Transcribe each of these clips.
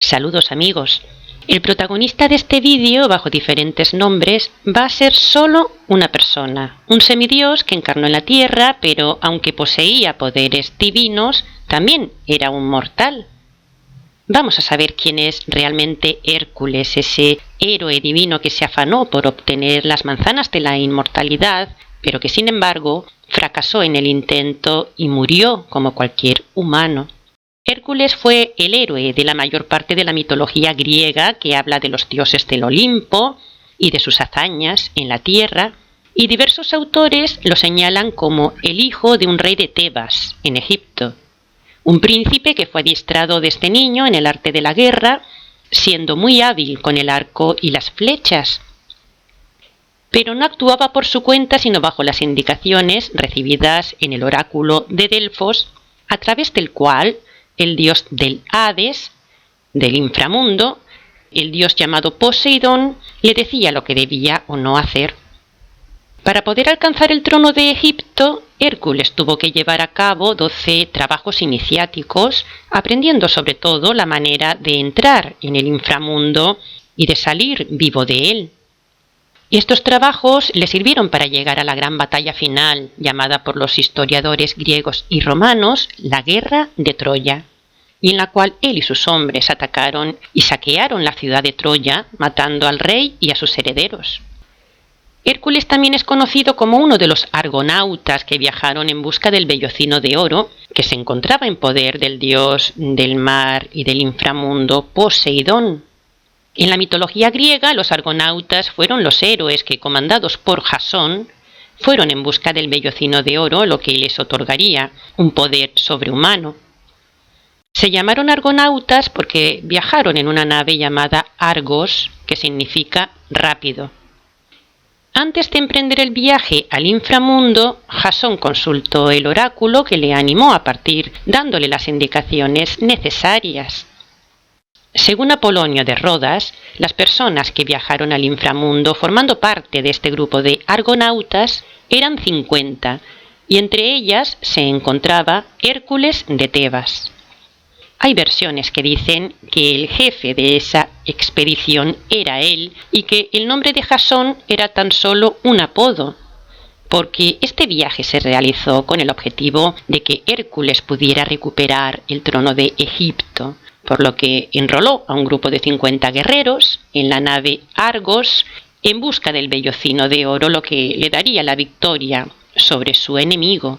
Saludos amigos. El protagonista de este vídeo, bajo diferentes nombres, va a ser solo una persona, un semidios que encarnó en la Tierra, pero aunque poseía poderes divinos, también era un mortal. Vamos a saber quién es realmente Hércules, ese héroe divino que se afanó por obtener las manzanas de la inmortalidad, pero que sin embargo fracasó en el intento y murió como cualquier humano. Hércules fue el héroe de la mayor parte de la mitología griega, que habla de los dioses del Olimpo y de sus hazañas en la tierra, y diversos autores lo señalan como el hijo de un rey de Tebas, en Egipto, un príncipe que fue adiestrado desde niño en el arte de la guerra, siendo muy hábil con el arco y las flechas. Pero no actuaba por su cuenta, sino bajo las indicaciones recibidas en el oráculo de Delfos, a través del cual el dios del Hades, del inframundo, el dios llamado Poseidón, le decía lo que debía o no hacer. Para poder alcanzar el trono de Egipto, Hércules tuvo que llevar a cabo 12 trabajos iniciáticos, aprendiendo sobre todo la manera de entrar en el inframundo y de salir vivo de él. Estos trabajos le sirvieron para llegar a la gran batalla final, llamada por los historiadores griegos y romanos la Guerra de Troya, y en la cual él y sus hombres atacaron y saquearon la ciudad de Troya, matando al rey y a sus herederos. Hércules también es conocido como uno de los argonautas que viajaron en busca del vellocino de oro, que se encontraba en poder del dios del mar y del inframundo Poseidón. En la mitología griega, los argonautas fueron los héroes que, comandados por Jasón, fueron en busca del vellocino de oro, lo que les otorgaría un poder sobrehumano. Se llamaron argonautas porque viajaron en una nave llamada Argos, que significa rápido. Antes de emprender el viaje al inframundo, Jasón consultó el oráculo, que le animó a partir, dándole las indicaciones necesarias. Según Apolonio de Rodas, las personas que viajaron al inframundo formando parte de este grupo de argonautas eran 50, y entre ellas se encontraba Hércules de Tebas. Hay versiones que dicen que el jefe de esa expedición era él y que el nombre de Jasón era tan solo un apodo, porque este viaje se realizó con el objetivo de que Hércules pudiera recuperar el trono de Egipto, por lo que enroló a un grupo de 50 guerreros en la nave Argos en busca del vellocino de oro, lo que le daría la victoria sobre su enemigo.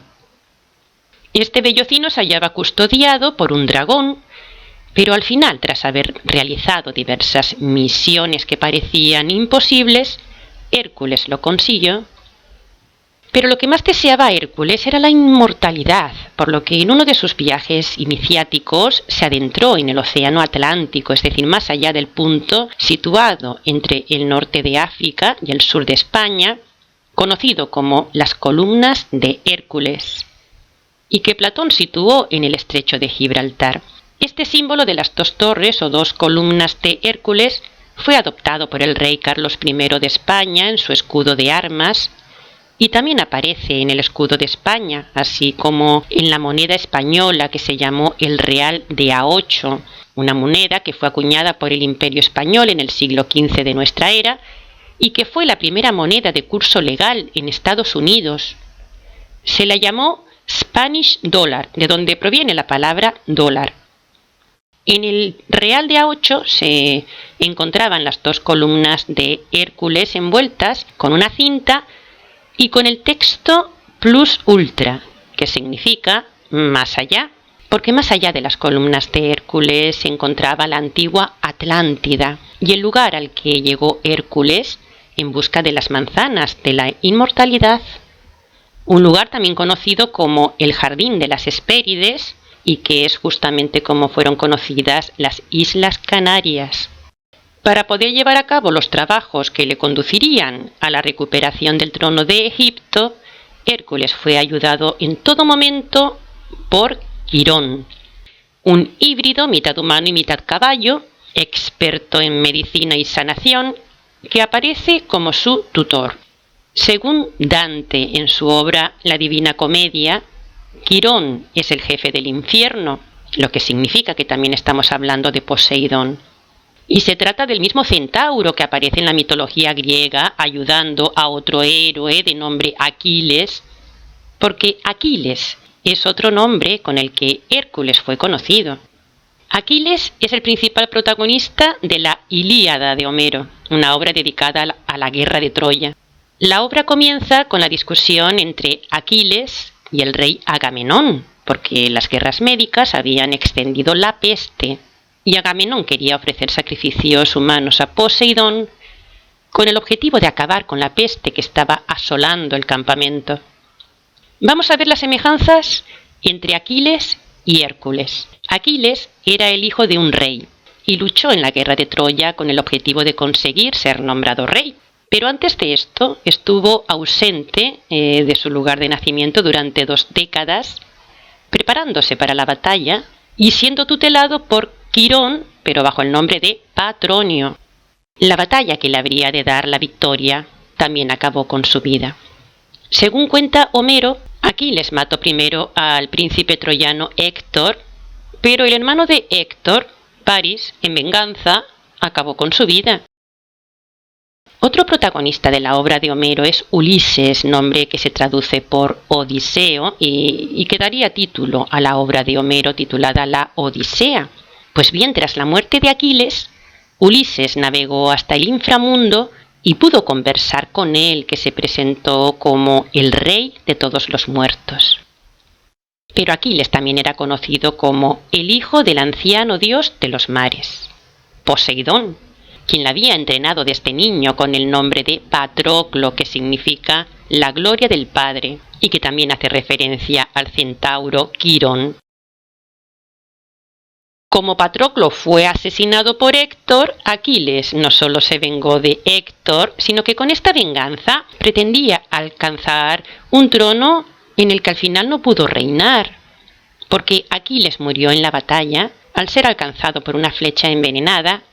Este vellocino se hallaba custodiado por un dragón, pero al final, tras haber realizado diversas misiones que parecían imposibles, Hércules lo consiguió. Pero lo que más deseaba Hércules era la inmortalidad, por lo que en uno de sus viajes iniciáticos se adentró en el océano Atlántico, es decir, más allá del punto situado entre el norte de África y el sur de España, conocido como las columnas de Hércules, y que Platón situó en el estrecho de Gibraltar. Este símbolo de las dos torres o dos columnas de Hércules fue adoptado por el rey Carlos I de España en su escudo de armas, y también aparece en el escudo de España, así como en la moneda española que se llamó el Real de A8, una moneda que fue acuñada por el Imperio Español en el siglo XV de nuestra era y que fue la primera moneda de curso legal en Estados Unidos. Se la llamó Spanish Dollar, de donde proviene la palabra dólar. En el Real de A8 se encontraban las dos columnas de Hércules envueltas con una cinta y con el texto Plus Ultra, que significa más allá, porque más allá de las columnas de Hércules se encontraba la antigua Atlántida y el lugar al que llegó Hércules en busca de las manzanas de la inmortalidad, un lugar también conocido como el Jardín de las Hespérides y que es justamente como fueron conocidas las Islas Canarias. Para poder llevar a cabo los trabajos que le conducirían a la recuperación del trono de Egipto, Hércules fue ayudado en todo momento por Quirón, un híbrido mitad humano y mitad caballo, experto en medicina y sanación, que aparece como su tutor. Según Dante en su obra La Divina Comedia, Quirón es el jefe del infierno, lo que significa que también estamos hablando de Poseidón. Y se trata del mismo centauro que aparece en la mitología griega ayudando a otro héroe de nombre Aquiles, porque Aquiles es otro nombre con el que Hércules fue conocido. Aquiles es el principal protagonista de la Ilíada de Homero, una obra dedicada a la guerra de Troya. La obra comienza con la discusión entre Aquiles y el rey Agamenón, porque las guerras médicas habían extendido la peste y Agamenón quería ofrecer sacrificios humanos a Poseidón con el objetivo de acabar con la peste que estaba asolando el campamento. Vamos a ver las semejanzas entre Aquiles y Hércules. Aquiles era el hijo de un rey y luchó en la guerra de Troya con el objetivo de conseguir ser nombrado rey. Pero antes de esto estuvo ausente de su lugar de nacimiento durante 2 décadas, preparándose para la batalla y siendo tutelado por Quirón, pero bajo el nombre de Patronio. La batalla que le habría de dar la victoria también acabó con su vida. Según cuenta Homero, Aquiles mató primero al príncipe troyano Héctor, pero el hermano de Héctor, Paris, en venganza, acabó con su vida. Otro protagonista de la obra de Homero es Ulises, nombre que se traduce por Odiseo y que daría título a la obra de Homero titulada La Odisea. Pues bien, tras la muerte de Aquiles, Ulises navegó hasta el inframundo y pudo conversar con él, que se presentó como el rey de todos los muertos. Pero Aquiles también era conocido como el hijo del anciano dios de los mares, Poseidón, quien la había entrenado desde niño con el nombre de Patroclo, que significa la gloria del padre, y que también hace referencia al centauro Quirón. Como Patroclo fue asesinado por Héctor, Aquiles no solo se vengó de Héctor, sino que con esta venganza pretendía alcanzar un trono en el que al final no pudo reinar, porque Aquiles murió en la batalla al ser alcanzado por una flecha envenenada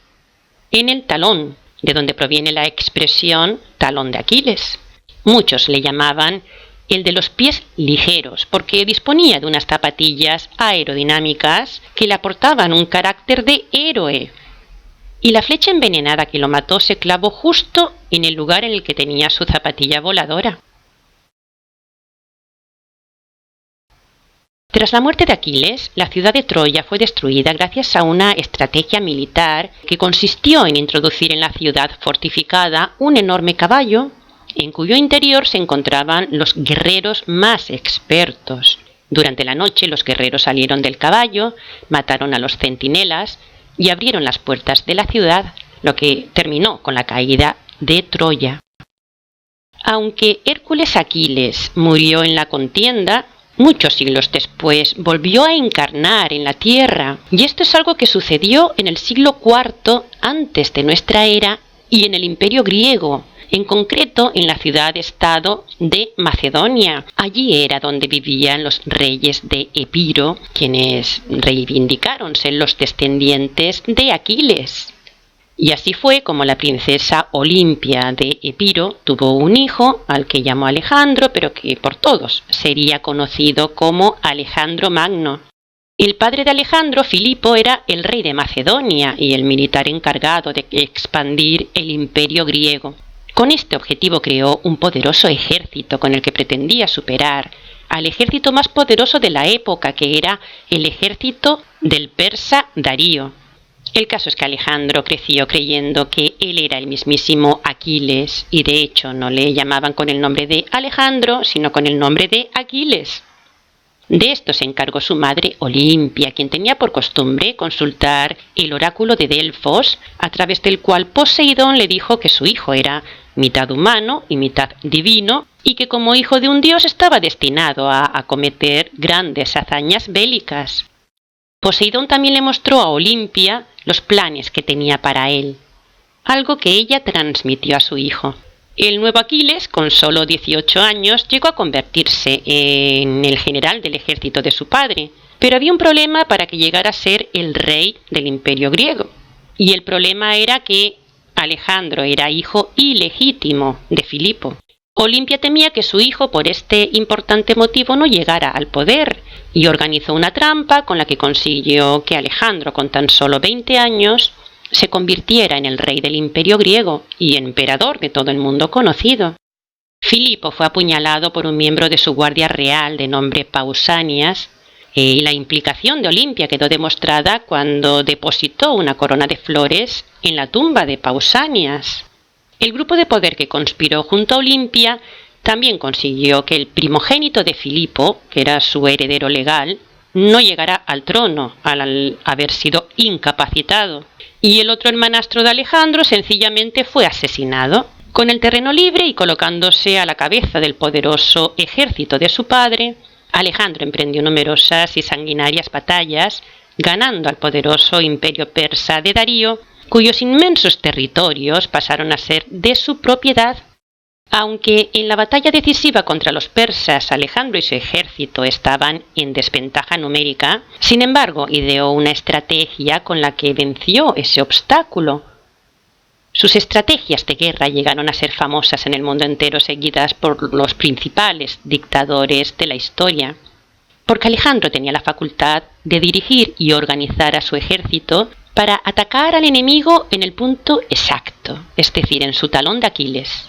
en el talón, de donde proviene la expresión talón de Aquiles. Muchos le llamaban el de los pies ligeros, porque disponía de unas zapatillas aerodinámicas que le aportaban un carácter de héroe. Y la flecha envenenada que lo mató se clavó justo en el lugar en el que tenía su zapatilla voladora. Tras la muerte de Aquiles, la ciudad de Troya fue destruida gracias a una estrategia militar que consistió en introducir en la ciudad fortificada un enorme caballo, en cuyo interior se encontraban los guerreros más expertos. Durante la noche los guerreros salieron del caballo, mataron a los centinelas y abrieron las puertas de la ciudad, lo que terminó con la caída de Troya. Aunque Hércules Aquiles murió en la contienda, muchos siglos después volvió a encarnar en la tierra, y esto es algo que sucedió en el siglo IV antes de nuestra era y en el Imperio griego, en concreto en la ciudad-estado de Macedonia. Allí era donde vivían los reyes de Epiro, quienes reivindicaron ser los descendientes de Aquiles. Y así fue como la princesa Olimpia de Epiro tuvo un hijo al que llamó Alejandro, pero que por todos sería conocido como Alejandro Magno. El padre de Alejandro, Filipo, era el rey de Macedonia y el militar encargado de expandir el imperio griego. Con este objetivo creó un poderoso ejército con el que pretendía superar al ejército más poderoso de la época, que era el ejército del persa Darío. El caso es que Alejandro creció creyendo que él era el mismísimo Aquiles y de hecho no le llamaban con el nombre de Alejandro, sino con el nombre de Aquiles. De esto se encargó su madre Olimpia, quien tenía por costumbre consultar el oráculo de Delfos, a través del cual Poseidón le dijo que su hijo era mitad humano y mitad divino, y que como hijo de un dios estaba destinado a acometer grandes hazañas bélicas. Poseidón también le mostró a Olimpia los planes que tenía para él, algo que ella transmitió a su hijo. El nuevo Aquiles, con solo 18 años, llegó a convertirse en el general del ejército de su padre, pero había un problema para que llegara a ser el rey del imperio griego. Y el problema era que Alejandro era hijo ilegítimo de Filipo. Olimpia temía que su hijo por este importante motivo no llegara al poder y organizó una trampa con la que consiguió que Alejandro, con tan solo 20 años, se convirtiera en el rey del Imperio griego y emperador de todo el mundo conocido. Filipo fue apuñalado por un miembro de su guardia real de nombre Pausanias, y la implicación de Olimpia quedó demostrada cuando depositó una corona de flores en la tumba de Pausanias. El grupo de poder que conspiró junto a Olimpia también consiguió que el primogénito de Filipo, que era su heredero legal, no llegara al trono al haber sido incapacitado, y el otro hermanastro de Alejandro sencillamente fue asesinado. Con el terreno libre y colocándose a la cabeza del poderoso ejército de su padre, Alejandro emprendió numerosas y sanguinarias batallas, ganando al poderoso imperio persa de Darío, cuyos inmensos territorios pasaron a ser de su propiedad. Aunque en la batalla decisiva contra los persas Alejandro y su ejército estaban en desventaja numérica, sin embargo ideó una estrategia con la que venció ese obstáculo. Sus estrategias de guerra llegaron a ser famosas en el mundo entero, seguidas por los principales dictadores de la historia, porque Alejandro tenía la facultad de dirigir y organizar a su ejército para atacar al enemigo en el punto exacto, es decir, en su talón de Aquiles.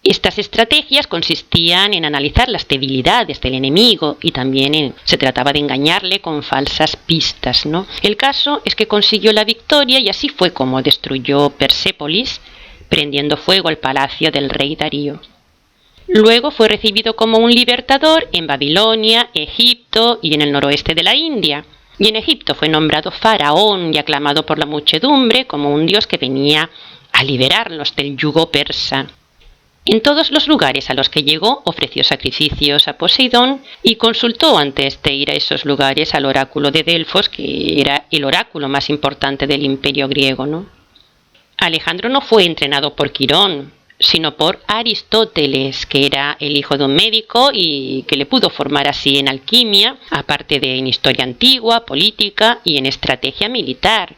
Estas estrategias consistían en analizar las debilidades del enemigo y también se trataba de engañarle con falsas pistas, ¿no? El caso es que consiguió la victoria y así fue como destruyó Persépolis, prendiendo fuego al palacio del rey Darío. Luego fue recibido como un libertador en Babilonia, Egipto y en el noroeste de la India. Y en Egipto fue nombrado faraón y aclamado por la muchedumbre como un dios que venía a liberarlos del yugo persa. En todos los lugares a los que llegó ofreció sacrificios a Poseidón y consultó antes de ir a esos lugares al oráculo de Delfos, que era el oráculo más importante del imperio griego, ¿no? Alejandro no fue entrenado por Quirón, sino por Aristóteles, que era el hijo de un médico y que le pudo formar así en alquimia, aparte de en historia antigua, política y en estrategia militar.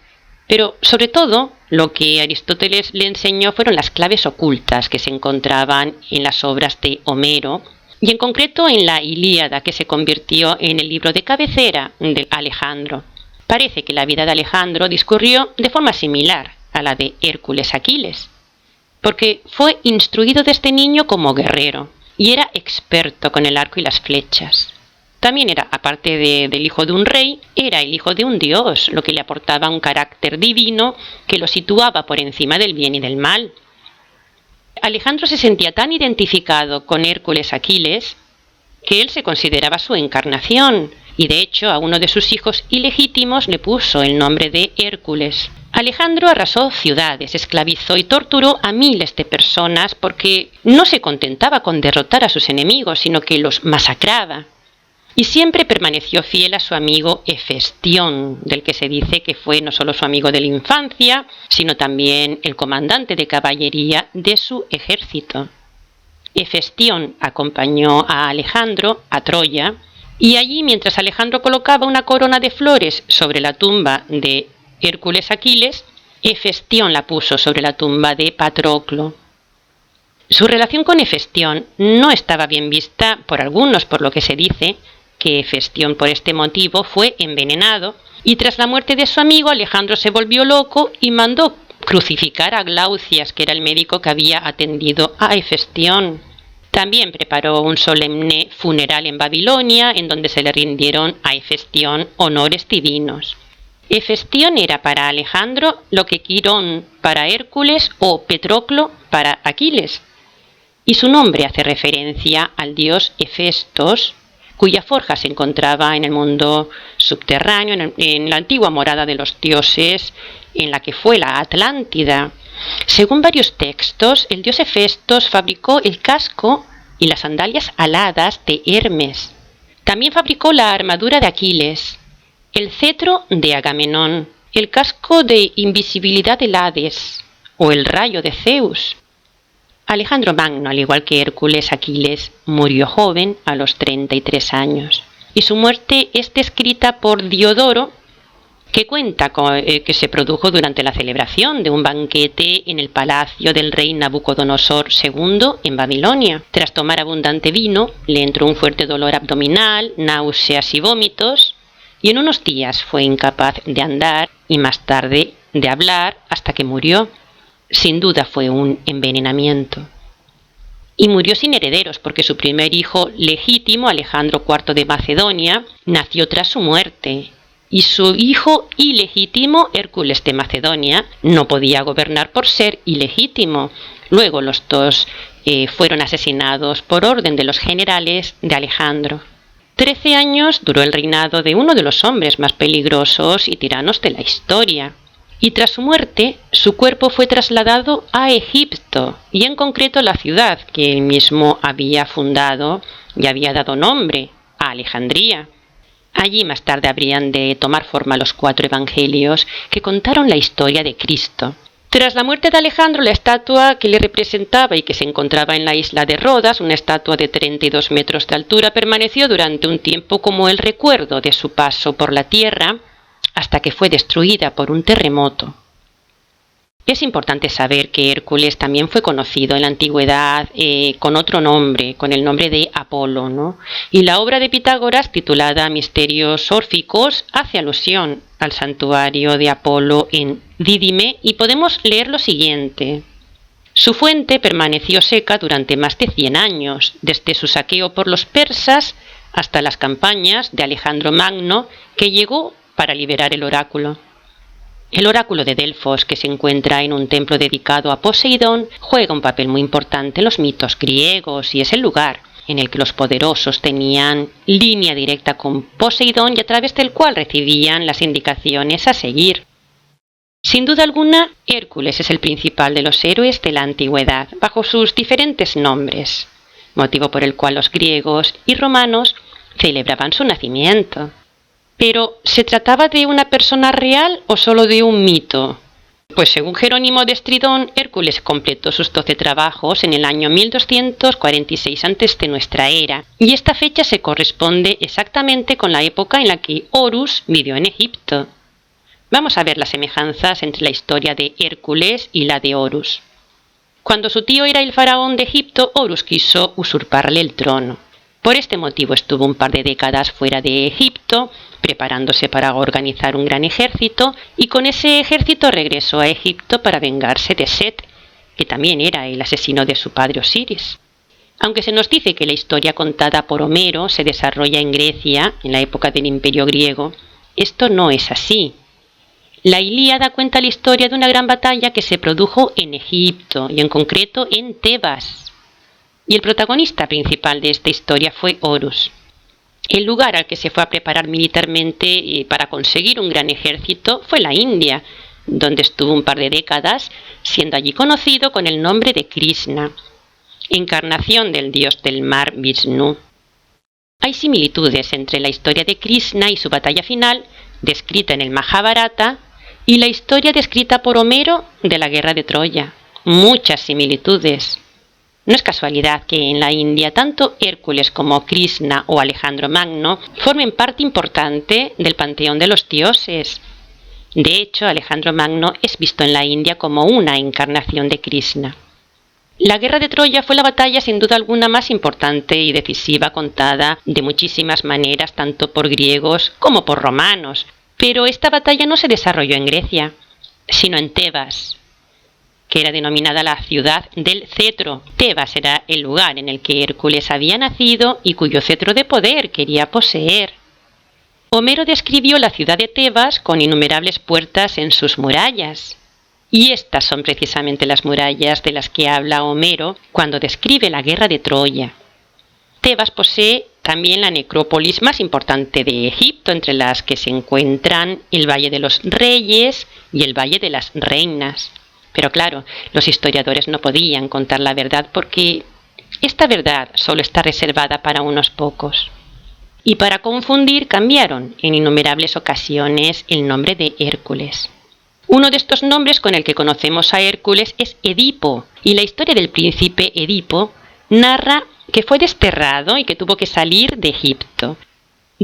Pero, sobre todo, lo que Aristóteles le enseñó fueron las claves ocultas que se encontraban en las obras de Homero, y en concreto en la Ilíada, que se convirtió en el libro de cabecera de Alejandro. Parece que la vida de Alejandro discurrió de forma similar a la de Hércules Aquiles, porque fue instruido desde niño como guerrero, y era experto con el arco y las flechas. También era, aparte del hijo de un rey, era el hijo de un dios, lo que le aportaba un carácter divino que lo situaba por encima del bien y del mal. Alejandro se sentía tan identificado con Hércules Aquiles que él se consideraba su encarnación, y de hecho a uno de sus hijos ilegítimos le puso el nombre de Hércules. Alejandro arrasó ciudades, esclavizó y torturó a miles de personas porque no se contentaba con derrotar a sus enemigos, sino que los masacraba. Y siempre permaneció fiel a su amigo Hefestión, del que se dice que fue no solo su amigo de la infancia, sino también el comandante de caballería de su ejército. Hefestión acompañó a Alejandro a Troya, y allí, mientras Alejandro colocaba una corona de flores sobre la tumba de Hércules Aquiles, Hefestión la puso sobre la tumba de Patroclo. Su relación con Hefestión no estaba bien vista por algunos, por lo que se dice que Hefestión por este motivo fue envenenado, y tras la muerte de su amigo Alejandro se volvió loco y mandó crucificar a Glaucias, que era el médico que había atendido a Hefestión. También preparó un solemne funeral en Babilonia, en donde se le rindieron a Hefestión honores divinos. Hefestión era para Alejandro lo que Quirón para Hércules o Patroclo para Aquiles, y su nombre hace referencia al dios Hefestos, cuya forja se encontraba en el mundo subterráneo, en la antigua morada de los dioses, en la que fue la Atlántida. Según varios textos, el dios Hefestos fabricó el casco y las sandalias aladas de Hermes. También fabricó la armadura de Aquiles, el cetro de Agamenón, el casco de invisibilidad de Hades o el rayo de Zeus. Alejandro Magno, al igual que Hércules Aquiles, murió joven a los 33 años, y su muerte es descrita por Diodoro que cuenta que se produjo durante la celebración de un banquete en el palacio del rey Nabucodonosor II en Babilonia. Tras tomar abundante vino, le entró un fuerte dolor abdominal, náuseas y vómitos, y en unos días fue incapaz de andar y más tarde de hablar hasta que murió. Sin duda fue un envenenamiento. Y murió sin herederos porque su primer hijo legítimo, Alejandro IV de Macedonia, nació tras su muerte. Y su hijo ilegítimo, Hércules de Macedonia, no podía gobernar por ser ilegítimo. Luego los dos fueron asesinados por orden de los generales de Alejandro. 13 años duró el reinado de uno de los hombres más peligrosos y tiranos de la historia. Y tras su muerte, su cuerpo fue trasladado a Egipto, y en concreto a la ciudad que él mismo había fundado y había dado nombre, a Alejandría. Allí más tarde habrían de tomar forma los 4 evangelios que contaron la historia de Cristo. Tras la muerte de Alejandro, la estatua que le representaba y que se encontraba en la isla de Rodas, una estatua de 32 metros de altura, permaneció durante un tiempo como el recuerdo de su paso por la tierra, hasta que fue destruida por un terremoto. Es importante saber que Hércules también fue conocido en la antigüedad con otro nombre, con el nombre de Apolo, ¿no? Y la obra de Pitágoras, titulada Misterios Órficos, hace alusión al santuario de Apolo en Dídime, y podemos leer lo siguiente. Su fuente permaneció seca durante más de 100 años, desde su saqueo por los persas hasta las campañas de Alejandro Magno, que llegó para liberar el oráculo. El oráculo de Delfos, que se encuentra en un templo dedicado a Poseidón, juega un papel muy importante en los mitos griegos y es el lugar en el que los poderosos tenían línea directa con Poseidón y a través del cual recibían las indicaciones a seguir. Sin duda alguna, Hércules es el principal de los héroes de la antigüedad, bajo sus diferentes nombres, motivo por el cual los griegos y romanos celebraban su nacimiento. Pero, ¿se trataba de una persona real o solo de un mito? Pues según Jerónimo de Estridón, Hércules completó sus 12 trabajos en el año 1246 antes de nuestra era, y esta fecha se corresponde exactamente con la época en la que Horus vivió en Egipto. Vamos a ver las semejanzas entre la historia de Hércules y la de Horus. Cuando su tío era el faraón de Egipto, Horus quiso usurparle el trono. Por este motivo estuvo un par de décadas fuera de Egipto, preparándose para organizar un gran ejército, y con ese ejército regresó a Egipto para vengarse de Set, que también era el asesino de su padre Osiris. Aunque se nos dice que la historia contada por Homero se desarrolla en Grecia, en la época del Imperio griego, esto no es así. La Ilíada cuenta la historia de una gran batalla que se produjo en Egipto, y en concreto en Tebas. Y el protagonista principal de esta historia fue Horus. El lugar al que se fue a preparar militarmente para conseguir un gran ejército fue la India, donde estuvo un par de décadas, siendo allí conocido con el nombre de Krishna, encarnación del dios del mar Vishnu. Hay similitudes entre la historia de Krishna y su batalla final, descrita en el Majábharata, y la historia descrita por Homero de la guerra de Troya. Muchas similitudes. No es casualidad que en la India tanto Hércules como Krishna o Alejandro Magno formen parte importante del panteón de los dioses. De hecho, Alejandro Magno es visto en la India como una encarnación de Krishna. La guerra de Troya fue la batalla sin duda alguna más importante y decisiva, contada de muchísimas maneras tanto por griegos como por romanos. Pero esta batalla no se desarrolló en Grecia, sino en Tebas, que era denominada la ciudad del cetro. Tebas era el lugar en el que Hércules había nacido y cuyo cetro de poder quería poseer. Homero describió la ciudad de Tebas con innumerables puertas en sus murallas. Y estas son precisamente las murallas de las que habla Homero cuando describe la guerra de Troya. Tebas posee también la necrópolis más importante de Egipto, entre las que se encuentran el Valle de los Reyes y el Valle de las Reinas. Pero claro, los historiadores no podían contar la verdad porque esta verdad solo está reservada para unos pocos. Y para confundir cambiaron en innumerables ocasiones el nombre de Hércules. Uno de estos nombres con el que conocemos a Hércules es Edipo, y la historia del príncipe Edipo narra que fue desterrado y que tuvo que salir de Egipto.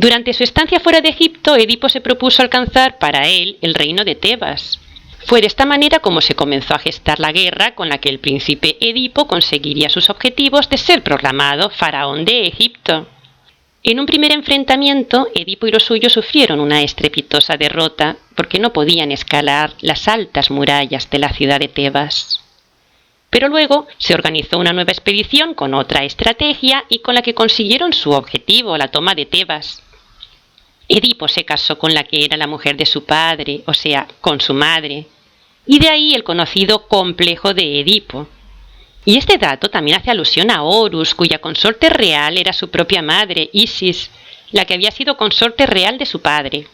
Durante su estancia fuera de Egipto, Edipo se propuso alcanzar para él el reino de Tebas. Fue de esta manera como se comenzó a gestar la guerra con la que el príncipe Edipo conseguiría sus objetivos de ser proclamado faraón de Egipto. En un primer enfrentamiento, Edipo y los suyos sufrieron una estrepitosa derrota porque no podían escalar las altas murallas de la ciudad de Tebas. Pero luego se organizó una nueva expedición con otra estrategia y con la que consiguieron su objetivo, la toma de Tebas. Edipo se casó con la que era la mujer de su padre, o sea, con su madre, y de ahí el conocido complejo de Edipo. Y este dato también hace alusión a Horus, cuya consorte real era su propia madre, Isis, la que había sido consorte real de su padre.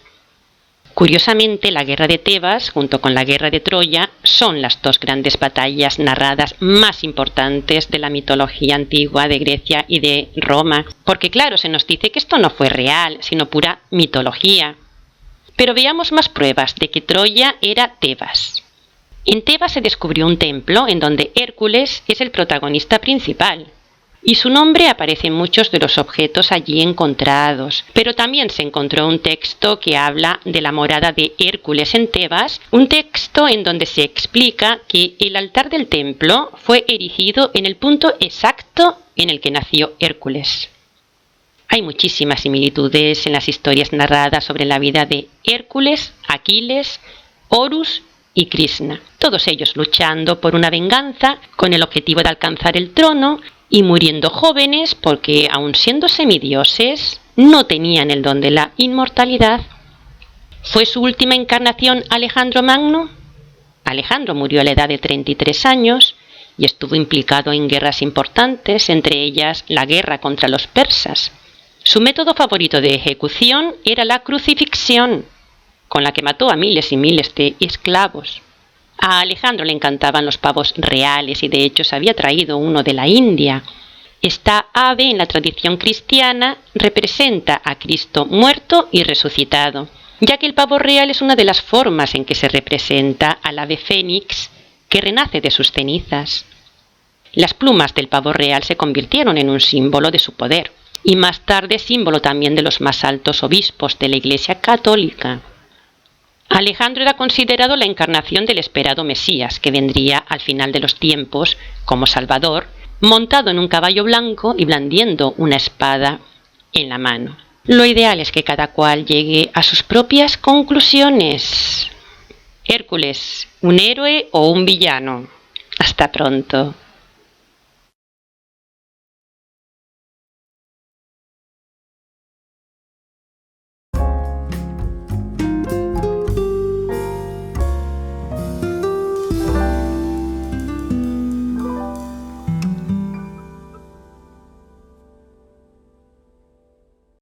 Curiosamente, la guerra de Tebas, junto con la guerra de Troya, son las dos grandes batallas narradas más importantes de la mitología antigua de Grecia y de Roma, porque claro, se nos dice que esto no fue real, sino pura mitología. Pero veamos más pruebas de que Troya era Tebas. En Tebas se descubrió un templo en donde Hércules es el protagonista principal, y su nombre aparece en muchos de los objetos allí encontrados. Pero también se encontró un texto que habla de la morada de Hércules en Tebas, un texto en donde se explica que el altar del templo fue erigido en el punto exacto en el que nació Hércules. Hay muchísimas similitudes en las historias narradas sobre la vida de Hércules, Aquiles, Horus y Krishna, todos ellos luchando por una venganza con el objetivo de alcanzar el trono y muriendo jóvenes porque, aun siendo semidioses, no tenían el don de la inmortalidad. ¿Fue su última encarnación Alejandro Magno? Alejandro murió a la edad de 33 años y estuvo implicado en guerras importantes, entre ellas la guerra contra los persas. Su método favorito de ejecución era la crucifixión, con la que mató a miles y miles de esclavos. A Alejandro le encantaban los pavos reales y de hecho se había traído uno de la India. Esta ave en la tradición cristiana representa a Cristo muerto y resucitado, ya que el pavo real es una de las formas en que se representa al ave fénix que renace de sus cenizas. Las plumas del pavo real se convirtieron en un símbolo de su poder y más tarde símbolo también de los más altos obispos de la Iglesia Católica. Alejandro era considerado la encarnación del esperado Mesías, que vendría al final de los tiempos como Salvador, montado en un caballo blanco y blandiendo una espada en la mano. Lo ideal es que cada cual llegue a sus propias conclusiones. Hércules, ¿un héroe o un villano? Hasta pronto.